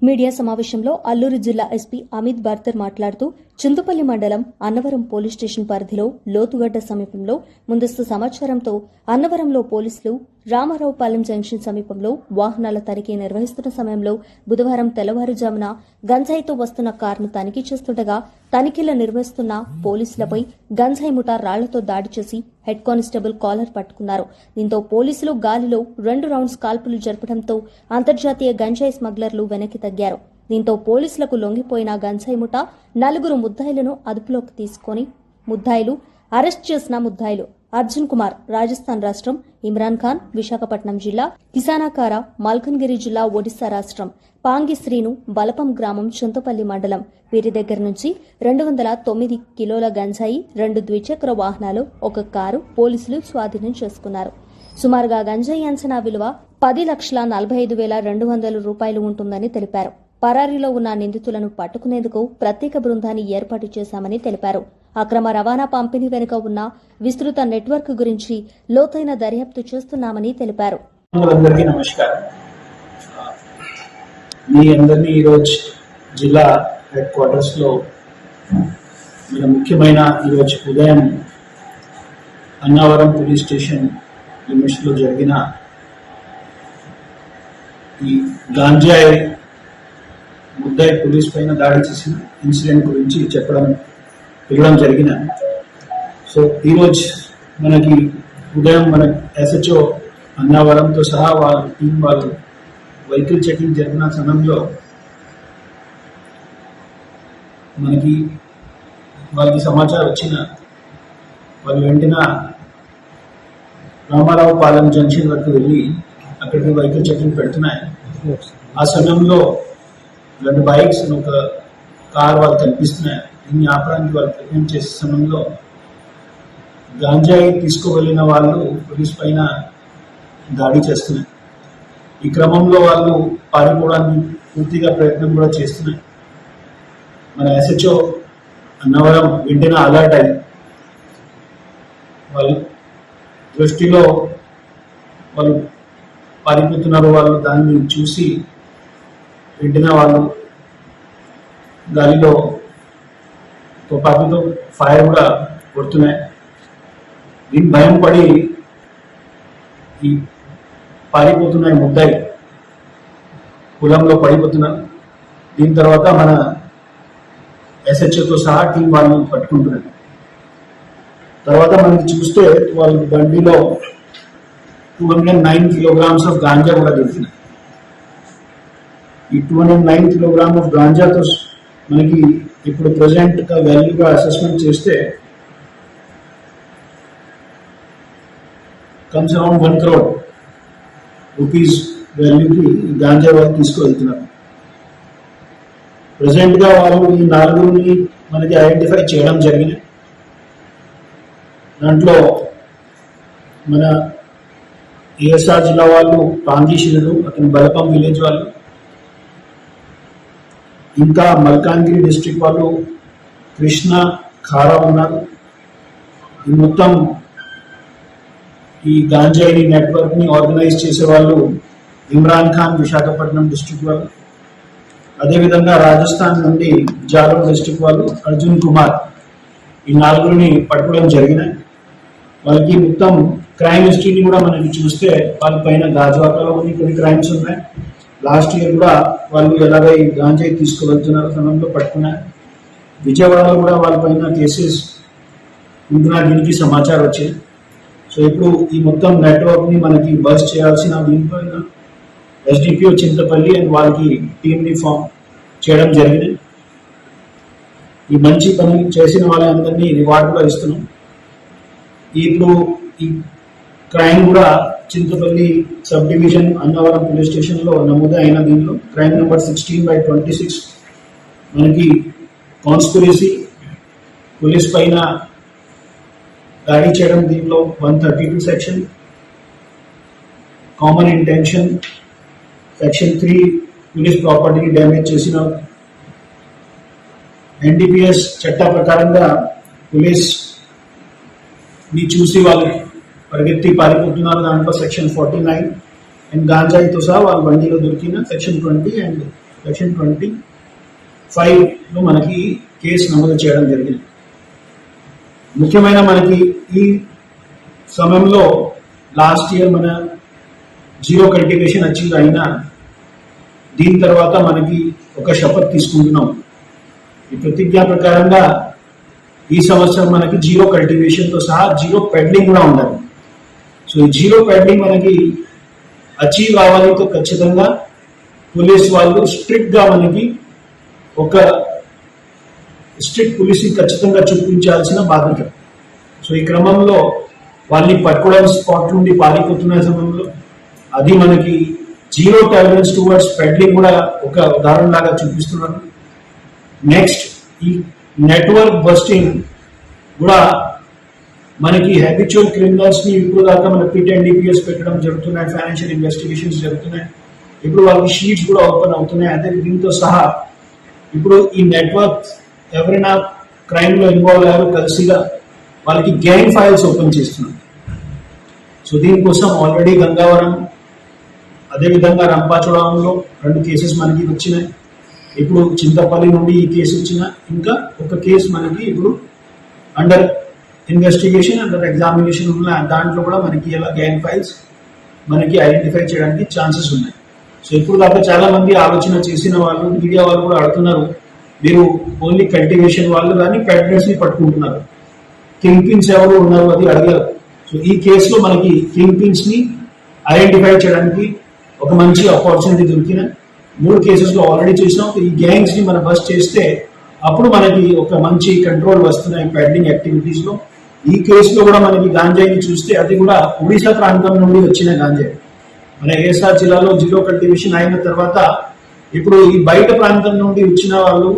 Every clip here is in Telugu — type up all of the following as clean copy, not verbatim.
మీడియా సమావేశంలో అల్లూరు జిల్లా ఎస్పీ అమిత్ బార్కర్ మాట్లాడుతూ చింతపల్లి మండలం అన్నవరం పోలీస్ స్టేషన్ పరిధిలో లోతుగడ్డ సమీపంలో ముందస్తు సమాచారంతో అన్నవరంలో పోలీసులు రామారావుపాలెం జంక్షన్ సమీపంలో వాహనాల తనిఖీ నిర్వహిస్తున్న సమయంలో బుధవారం తెల్లవారుజామున గంజాయితో వస్తున్న కారును తనిఖీ చేస్తుండగా తనిఖీలు నిర్వహిస్తున్న పోలీసులపై గంజాయి ముఠా రాళ్లతో దాడి చేసి హెడ్ కానిస్టేబుల్ కాలర్ పట్టుకున్నారు. దీంతో పోలీసులు గాలిలో 2 రౌండ్స్ కాల్పులు జరపడంతో అంతర్జాతీయ గంజాయి స్మగ్లర్లు వెనక్కి తగ్గారు. దీంతో పోలీసులకు లొంగిపోయిన గంజాయి ముఠా 4 ముద్దాయిలను అదుపులోకి తీసుకుని ముద్దాయిలు అరెస్ట్ చేసిన ముద్దాయిలు అర్జున్ కుమార్ రాజస్థాన్ రాష్ట్రం, ఇమ్రాన్ ఖాన్ విశాఖపట్నం జిల్లా, కిసానాకార మల్కన్గిరి జిల్లా ఒడిశా రాష్ట్రం, పాంగి శ్రీను బలపం గ్రామం చింతపల్లి మండలం. వీరి దగ్గర నుంచి 209 కిలోల గంజాయి, 2 ద్విచక్ర వాహనాలు, 1 కారు పోలీసులు స్వాధీనం చేసుకున్నారు. సుమారుగా గంజాయి అంచనా విలువ 10,45,200 రూపాయలు ఉంటుందని తెలిపారు. పరారీలో ఉన్న నిందితులను పట్టుకునేందుకు ప్రత్యేక బృందాన్ని ఏర్పాటు చేశామని తెలిపారు. అక్రమ రవాణా పంపిణీ వెనుక ఉన్న విస్తృత నెట్వర్క్ గురించి లోతైన దర్యాప్తు చేస్తున్నామని తెలిపారు. అందరికీ నమస్కారం. మీ అందరినీ ఈరోజు జిల్లా హెడ్ క్వార్టర్స్ లో ముఖ్యమైన ఈరోజు ఉదయం అన్నవరం పోలీస్ స్టేషన్ లిమిట్స్ లో జరిగిన ఈ గాంజాయి ముద్దాయి పోలీస్ పైన దాడి చేసిన ఇన్సిడెంట్ గురించి పిలవడం జరిగిన. సో ఈరోజు మనకి ఉదయం మన ఎస్హెచ్ఓ అన్నవరంతో సహా వాళ్ళ టీం వాళ్ళు వెహికల్ చెకింగ్ జరిగిన సమయంలో మనకి వాళ్ళకి సమాచారం వచ్చిన వాళ్ళు వెంటనే రామారావుపాలెం జంక్షన్ వరకు వెళ్ళి అక్కడికి వెహికల్ చెకింగ్ పెడుతున్నాయి. ఆ సమయంలో 2 బైక్స్, 1 కార్ వాళ్ళు కనిపిస్తున్నాయి. దీన్ని ఆపడానికి వాళ్ళు ప్రయత్నం చేసే సమయంలో గాంజాయి తీసుకువెళ్ళిన వాళ్ళు పోలీస్ పైన దాడి చేస్తున్నాయి. ఈ క్రమంలో వాళ్ళు పారిపోవడానికి పూర్తిగా ప్రయత్నం కూడా చేస్తున్నాయి. మన ఎస్హెచ్ఓ అన్నవరం వెంటనే అలర్ట్ అయ్యి వాళ్ళ దృష్టిలో వాళ్ళు పారిపోతున్నారు. వాళ్ళు దాన్ని చూసి వెంటనే వాళ్ళు గాలిలో తుపాకీతో ఫైర్ కూడా కొడుతున్నాయి. దీని భయం పడి ఈ పారిపోతున్నాయి ముద్దాయి పొలంలో పడిపోతున్నారు. దీని తర్వాత మన ఎస్హెచ్ఓతో సహా టీం వాళ్ళు పట్టుకుంటున్నారు. తర్వాత మనకి చూస్తే వాళ్ళ బండిలో 209 kilograms ఆఫ్ గాంజా కూడా దొరికినాయి. ఈ 209 kilograms ఆఫ్ గాంజాతో మనకి ఇప్పుడు ప్రజెంట్ వాల్యూగా అసెస్మెంట్ చేస్తే కమ్స్ అరౌండ్ 1 crore రూపీస్ వాల్యూకి గాంజా వాళ్ళు తీసుకువెళ్తున్నారు. ప్రజెంట్ గా వాళ్ళు ఈ 4 మనకి ఐడెంటిఫై చేయడం జరిగింది. దాంట్లో మన ఏఎస్ఆర్ జిల్లా వాళ్ళు పాంగి శ్రీను, అతని బలపం విలేజ్ వాళ్ళు, ఇంకా మల్కాన్గిరి డిస్ట్రిక్ట్ వాళ్ళు కృష్ణ ఖారా ఉన్నారు. ఈ మొత్తం ఈ గాంజాయి నెట్వర్క్ ని ఆర్గనైజ్ చేసే వాళ్ళు ఇమ్రాన్ ఖాన్ విశాఖపట్నం డిస్ట్రిక్ట్ వాళ్ళు, అదేవిధంగా రాజస్థాన్ నుండి జాలోర్ డిస్ట్రిక్ట్ వాళ్ళు అర్జున్ కుమార్. ఈ 4 పట్టుకోవడం జరిగినాయి. వాళ్ళకి మొత్తం క్రైమ్ హిస్టరీని కూడా మనకి చూస్తే వాళ్ళ పైన గాజువాకలో కొన్ని క్రైమ్స్ ఉన్నాయి. లాస్ట్ ఇయర్ కూడా వాళ్ళు ఎలాగ ఈ గాంజాయి తీసుకువెళ్తున్నారు సమయంలో పట్టుకున్నారు. విజయవాడలో కూడా వాళ్ళ పైన కేసెస్ ఉంటున్న దీనికి సమాచారం వచ్చింది. సో ఇప్పుడు ఈ మొత్తం నెట్వర్క్ ని మనకి బస్ చేయాల్సిన దీనిపైన ఎస్డిపిఓ చింతపల్లి అండ్ వాళ్ళకి టీంని ఫామ్ చేయడం జరిగింది. ఈ మంచి పని చేసిన వాళ్ళందరినీ రివార్డ్ కూడా ఇస్తున్నాం. ఇప్పుడు ఈ క్రైమ్ కూడా Chintapalli sub division Annavaram police station లో నమోదు అయిన దీనిలో క్రైమ్ నెంబర్ 16/26 మనకి కాన్స్పిరసీ పోలీస్ పైన దాడి చేయడం, దీనిలో 132 section, common intention section 3 police ప్రాపర్టీని డ్యామేజ్ చేసిన, ఎన్డీపీఎస్ చట్ట ప్రకారంగా పోలీస్ ని చూసి వాళ్ళు పరిగెత్తి పారిపోతున్నారు దాంట్లో సెక్షన్ 49 అండ్ గాంజాయితో సహా వాళ్ళ బండిలో దొరికిన సెక్షన్ 20 అండ్ సెక్షన్ 25లో మనకి కేసు నమోదు చేయడం జరిగింది. ముఖ్యమైన మనకి ఈ సమయంలో లాస్ట్ ఇయర్ మన జీరో కల్టివేషన్ అచీవ్ అయినా దీని తర్వాత మనకి ఒక శపథ్ తీసుకుంటున్నాం. ఈ ప్రతిజ్ఞ ప్రకారంగా ఈ సంవత్సరం మనకి జీరో కల్టివేషన్ తో సహా జీరో పెడ్లింగ్ కూడా ఉండాలి. సో ఈ జీరో పెడ్లింగ్ మనకి అచీవ్ కావాలితో ఖచ్చితంగా పోలీస్ వాళ్ళు స్ట్రిక్ట్ గా మనకి ఒక స్ట్రిక్ట్ పోలీసింగ్ ఖచ్చితంగా చూపించాల్సిన బాధ్యత. సో ఈ క్రమంలో వాళ్ళని పట్టుకోవడం స్పాట్ నుండి పారిపోతున్న సమయంలో అది మనకి జీరో టాలరెన్స్ టువర్డ్స్ పెడ్లింగ్ కూడా ఒక ఉదాహరణ లాగా చూపిస్తున్నారు. నెక్స్ట్ ఈ నెట్వర్క్ బస్టింగ్ కూడా మనకి హ్యాబిచువల్ క్రిమినల్స్ ని ఇప్పుడు దాకా మన పిట్ అండ్ డిపిఎస్ పెట్టడం జరుగుతున్నాయి, ఫైనాన్షియల్ ఇన్వెస్టిగేషన్స్ జరుగుతున్నాయి, ఇప్పుడు వాళ్ళకి షీట్స్ కూడా ఓపెన్ అవుతున్నాయి. అదే దీంతో సహా ఇప్పుడు ఈ నెట్వర్క్ ఎవరైనా క్రైమ్ లో ఇన్వాల్వ్ అయ్యారో కలిసిగా వాళ్ళకి గ్యాంగ్ ఫైల్స్ ఓపెన్ చేస్తున్నారు. సో దీనికోసం ఆల్రెడీ గంగావరం అదేవిధంగా రంపాచోడంలో 2 కేసెస్ మనకి వచ్చినాయి. ఇప్పుడు చింతపల్లి నుండి ఈ కేసు వచ్చిన ఇంకా ఒక కేసు మనకి ఇప్పుడు అండర్ ఇన్వెస్టిగేషన్ అండర్ ఎగ్జామినేషన్ ఉన్న దాంట్లో కూడా మనకి ఇలా గ్యాంగ్ ఫైల్స్ మనకి ఐడెంటిఫై చేయడానికి ఛాన్సెస్ ఉన్నాయి. సో ఇప్పుడు దాకా చాలా మంది ఆలోచన చేసిన వాళ్ళు మీడియా వాళ్ళు కూడా అడుగుతున్నారు, మీరు ఓన్లీ కల్టివేషన్ వాళ్ళు కానీ పెడ్లర్స్ ని పట్టుకుంటున్నారు, కింగ్ పిన్స్ ఎవరు ఉన్నారు అది అడిగారు. సో ఈ కేసులో మనకి కింగ్ పిన్స్ ని ఐడెంటిఫై చేయడానికి ఒక మంచి ఆపర్చునిటీ దొరికిన 3 కేసెస్ లో ఆల్రెడీ చూసినాం. ఈ గ్యాంగ్స్ ని మనం బస్ట్ చేస్తే అప్పుడు మనకి ఒక మంచి కంట్రోల్ వస్తున్నాయి పెడ్లింగ్ యాక్టివిటీస్ లో. ఈ కేసులో కూడా మనకి గాంజాయిని చూస్తే అది కూడా ఒడిశా ప్రాంతం నుండి వచ్చిన గాంజాయి. మన ఏఎస్ఆర్ జిల్లాలో జీరో కల్టివేషన్ అయిన తర్వాత ఇప్పుడు ఈ బయట ప్రాంతం నుండి వచ్చిన వాళ్ళు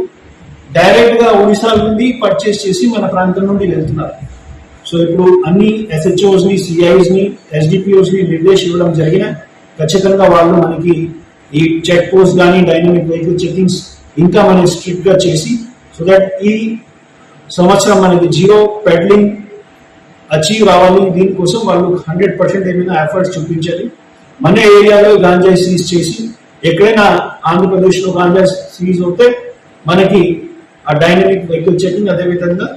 డైరెక్ట్ గా ఒడిశా నుండి పర్చేస్ చేసి మన ప్రాంతం నుండి వెళ్తున్నారు. సో ఇప్పుడు అన్ని ఎస్హెచ్ఓస్ ని, సిఐస్ ని, ఎస్డిపిఓస్ ని నిర్దేశం ఇవ్వడం జరిగిన ఖచ్చితంగా వాళ్ళు మనకి ఈ చెక్ పోస్ట్ కానీ డైనమిక్ వెహికల్ చెకింగ్స్ ఇంకా మనం స్ట్రిక్ట్ గా చేసి సో దట్ ఈ సంవత్సరం మనకి జీరో పెడ్లింగ్ అచీవ్ రావాలి. దీనికోసం వాళ్ళు 100% ఏమైనా ఎఫర్ట్స్ చూపించాలి. మన ఏరియాలో గాంజా సీజ్ చేసి ఎక్కడైనా ఆంధ్రప్రదేశ్ లో గాంజా సీజ్ అవుతే మనకి ఆ డైనమిక్ వెహికల్ చెకింగ్ అదేవిధంగా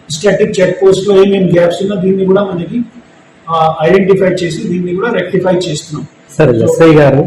స్టాటిక్ చెక్ పోస్ట్ లో ఏమేమి గ్యాప్స్ ఉన్నా దీన్ని కూడా మనకి ఐడెంటిఫై చేసి దీన్ని కూడా రెక్టిఫై చేస్తున్నాం. సరే ఎస్ఐ గారు,